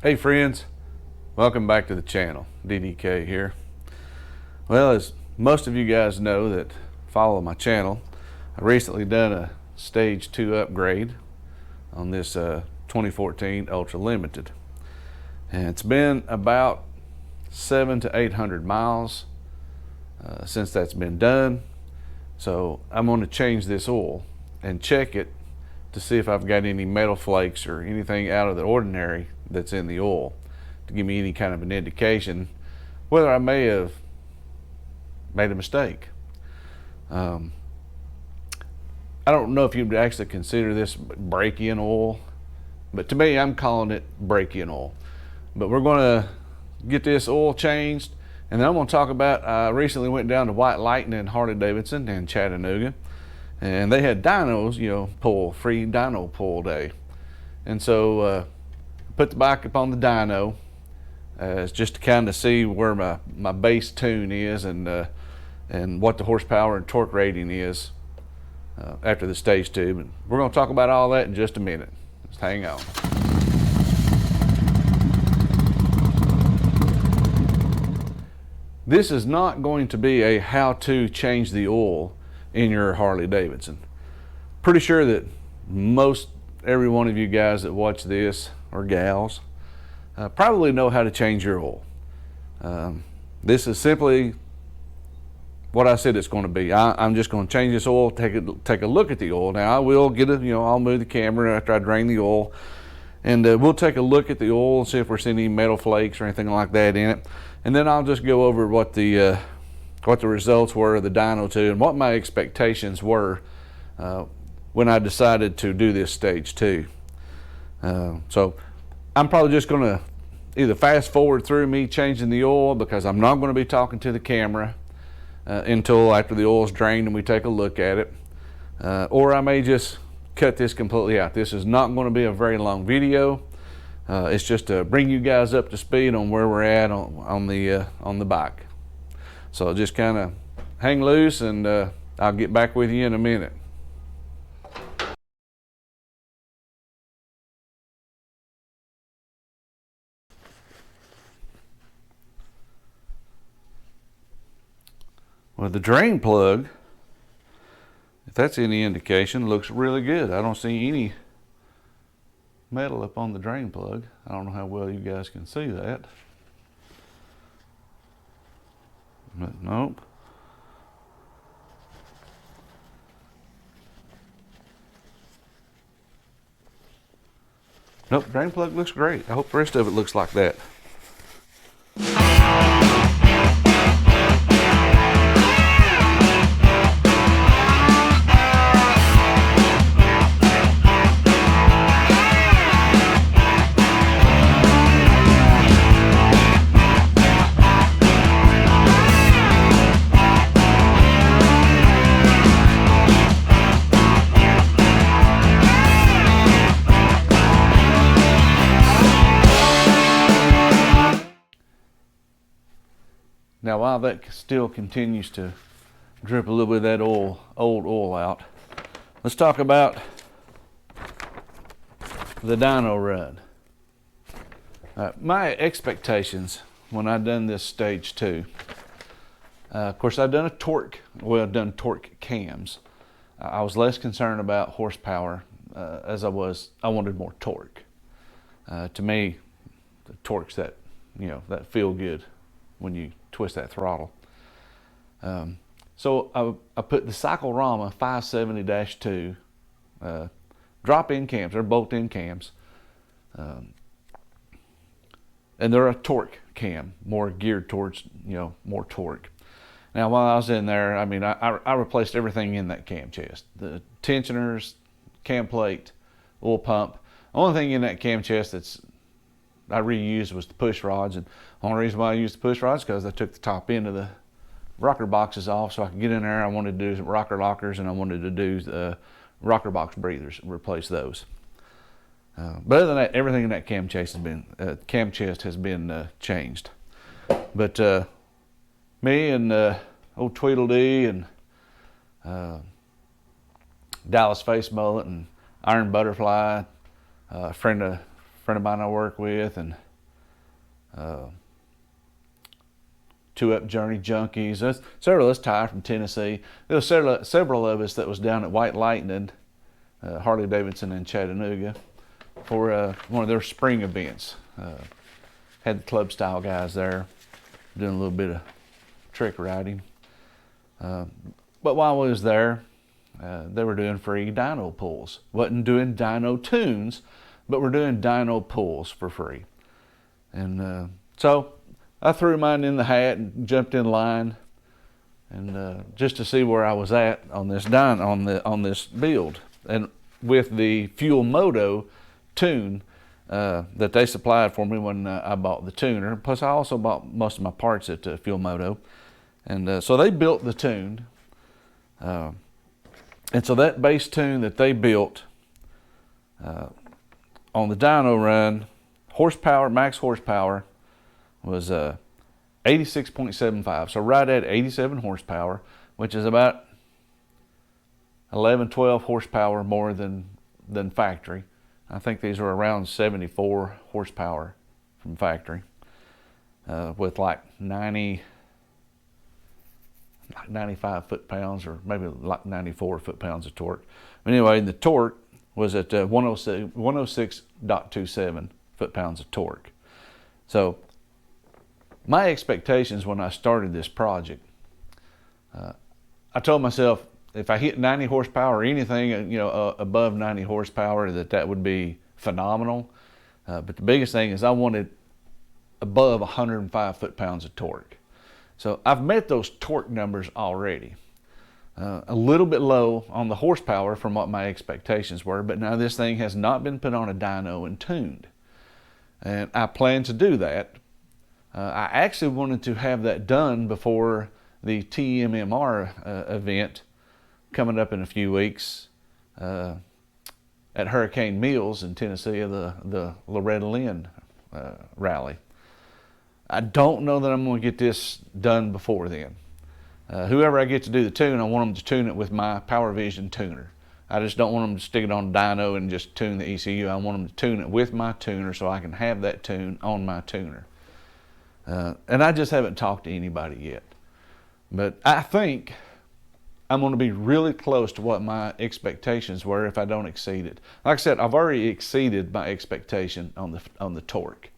Hey friends, welcome back to the channel. DDK here. Well, as most of you guys know that follow my channel, I recently done a stage 2 upgrade on this 2014 Ultra Limited. And it's been about 700 to 800 miles since that's been done. So I'm going to change this oil and check it to see if I've got any metal flakes or anything out of the ordinary that's in the oil, to give me any kind of an indication whether I may have made a mistake. I don't know if you'd actually consider this break-in oil, but to me I'm calling it break-in oil. But we're going to get this oil changed, and then I'm going to talk about, I recently went down to White Lightning and Harley-Davidson in Chattanooga, and they had dynos, free dyno pull day. And so put the bike up on the dyno just to kind of see where my base tune is and what the horsepower and torque rating is after the stage 2. But we're going to talk about all that in just a minute. Just hang on. This is not going to be a how to change the oil in your Harley-Davidson. Pretty sure that most every one of you guys that watch this, or gals, probably know how to change your oil. This is simply what I said it's going to be. I'm just going to change this oil, take a look at the oil. Now I will get I'll move the camera after I drain the oil, and we'll take a look at the oil and see if we're seeing any metal flakes or anything like that in it. And then I'll just go over what the results were of the Dyno 2 and what my expectations were when I decided to do this stage 2. So I'm probably just going to either fast forward through me changing the oil, because I'm not going to be talking to the camera until after the oil's drained and we take a look at it, or I may just cut this completely out. This is not going to be a very long video. It's just to bring you guys up to speed on where we're at on the bike. So just kind of hang loose, and I'll get back with you in a minute. Well, the drain plug, if that's any indication, looks really good. I don't see any metal up on the drain plug. I don't know how well you guys can see that. But nope. Nope, drain plug looks great. I hope the rest of it looks like that. Now, while that still continues to drip a little bit of that old oil out, let's talk about the Dino Run. My expectations when I done this stage 2, of course I've done torque cams. I was less concerned about horsepower as I wanted more torque. To me, the torque's that feel good when you twist that throttle. So I put the Cyclerama 570-2 drop-in cams. They're bolt-in cams, and they're a torque cam, more geared towards more torque. Now, while I was in there, I mean, I replaced everything in that cam chest: the tensioners, cam plate, oil pump. The only thing in that cam chest I reused was the push rods, and the only reason why I used the push rods is because I took the top end of the rocker boxes off so I could get in there. I wanted to do rocker lockers, and I wanted to do the rocker box breathers, replace those. But other than that, everything in that cam chest has been changed. But me and old Tweedledee and Dallas Face Mullet and Iron Butterfly, a friend of mine I work with, and Two Up Journey Junkies. There's several of us Ty from Tennessee. There was several of us that was down at White Lightning, Harley Davidson in Chattanooga, for one of their spring events. Had the club style guys there doing a little bit of trick riding. But while we was there, they were doing free dyno pulls. Wasn't doing dyno tunes, but we're doing dyno pulls for free. And so I threw mine in the hat and jumped in line, and just to see where I was at on this on this build. And with the Fuel Moto tune that they supplied for me when I bought the tuner. Plus, I also bought most of my parts at Fuel Moto, and so they built the tune. And so that base tune that they built on the Dino Run, horsepower, max horsepower, was 86.75. So right at 87 horsepower, which is about 11, 12 horsepower more than factory. I think these are around 74 horsepower from factory, with like 95 foot-pounds, or maybe like 94 foot-pounds of torque. But anyway, the torque was at 106.27 foot-pounds of torque. So my expectations when I started this project, I told myself, if I hit 90 horsepower or anything, above 90 horsepower, that would be phenomenal. But the biggest thing is I wanted above 105 foot-pounds of torque. So I've met those torque numbers already. A little bit low on the horsepower from what my expectations were, but now this thing has not been put on a dyno and tuned. And I plan to do that. I actually wanted to have that done before the TMMR event coming up in a few weeks at Hurricane Mills in Tennessee, the Loretta Lynn rally. I don't know that I'm going to get this done before then. Whoever I get to do the tune, I want them to tune it with my Power Vision tuner. I just don't want them to stick it on dyno and just tune the ECU. I want them to tune it with my tuner so I can have that tune on my tuner. And I just haven't talked to anybody yet. But I think I'm going to be really close to what my expectations were if I don't exceed it. Like I said, I've already exceeded my expectation on the torque.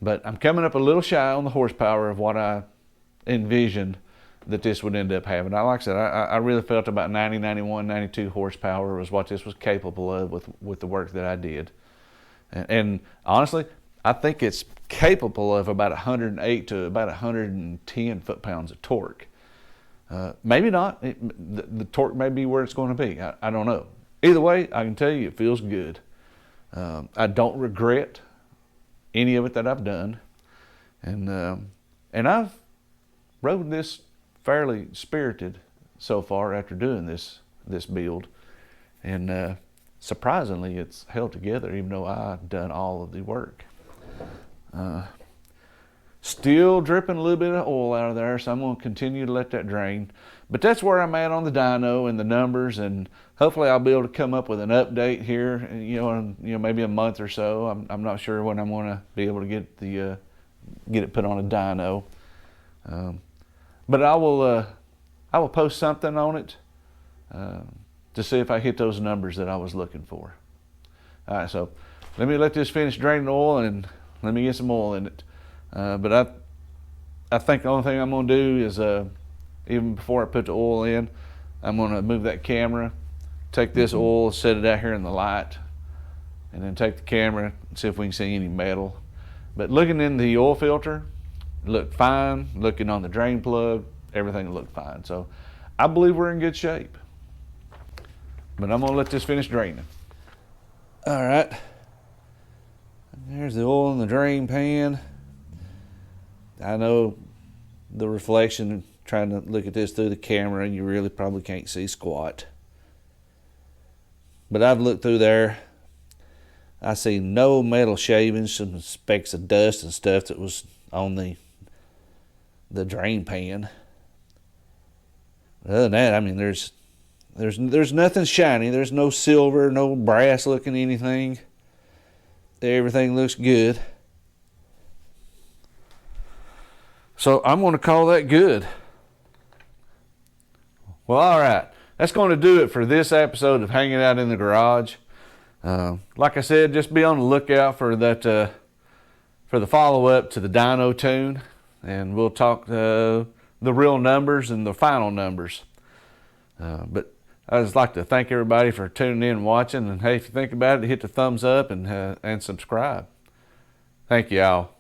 But I'm coming up a little shy on the horsepower of what I envisioned that this would end up having. Like I said, I really felt about 90, 91, 92 horsepower was what this was capable of with the work that I did. And honestly, I think it's capable of about 108 to about 110 foot-pounds of torque. Maybe not. The torque may be where it's going to be. I don't know. Either way, I can tell you it feels good. I don't regret any of it that I've done. And I've rode this fairly spirited so far after doing this build. And surprisingly, it's held together even though I've done all of the work. Still dripping a little bit of oil out of there, so I'm going to continue to let that drain. But that's where I'm at on the dyno and the numbers, and hopefully I'll be able to come up with an update here, in maybe a month or so. I'm not sure when I'm going to be able to get it put on a dyno. But I will post something on it to see if I hit those numbers that I was looking for. All right, so let me let this finish draining oil and let me get some oil in it. But I think the only thing I'm going to do is, even before I put the oil in, I'm going to move that camera, take this oil, set it out here in the light, and then take the camera and see if we can see any metal. But looking in the oil filter, it looked fine. Looking on the drain plug, everything looked fine. So I believe we're in good shape. But I'm going to let this finish draining. All right. There's the oil in the drain pan. I know the reflection, trying to look at this through the camera, and you really probably can't see squat. But I've looked through there. I see no metal shavings, some specks of dust and stuff that was on the drain pan. Other than that, I mean, there's nothing shiny. There's no silver, no brass looking anything. Everything looks good. So I'm going to call that good. Well, all right. That's going to do it for this episode of Hanging Out in the Garage. Like I said, just be on the lookout for that, for the follow-up to the Dyno tune, and we'll talk the real numbers and the final numbers. But I'd just like to thank everybody for tuning in and watching. And hey, if you think about it, hit the thumbs up and subscribe. Thank you all.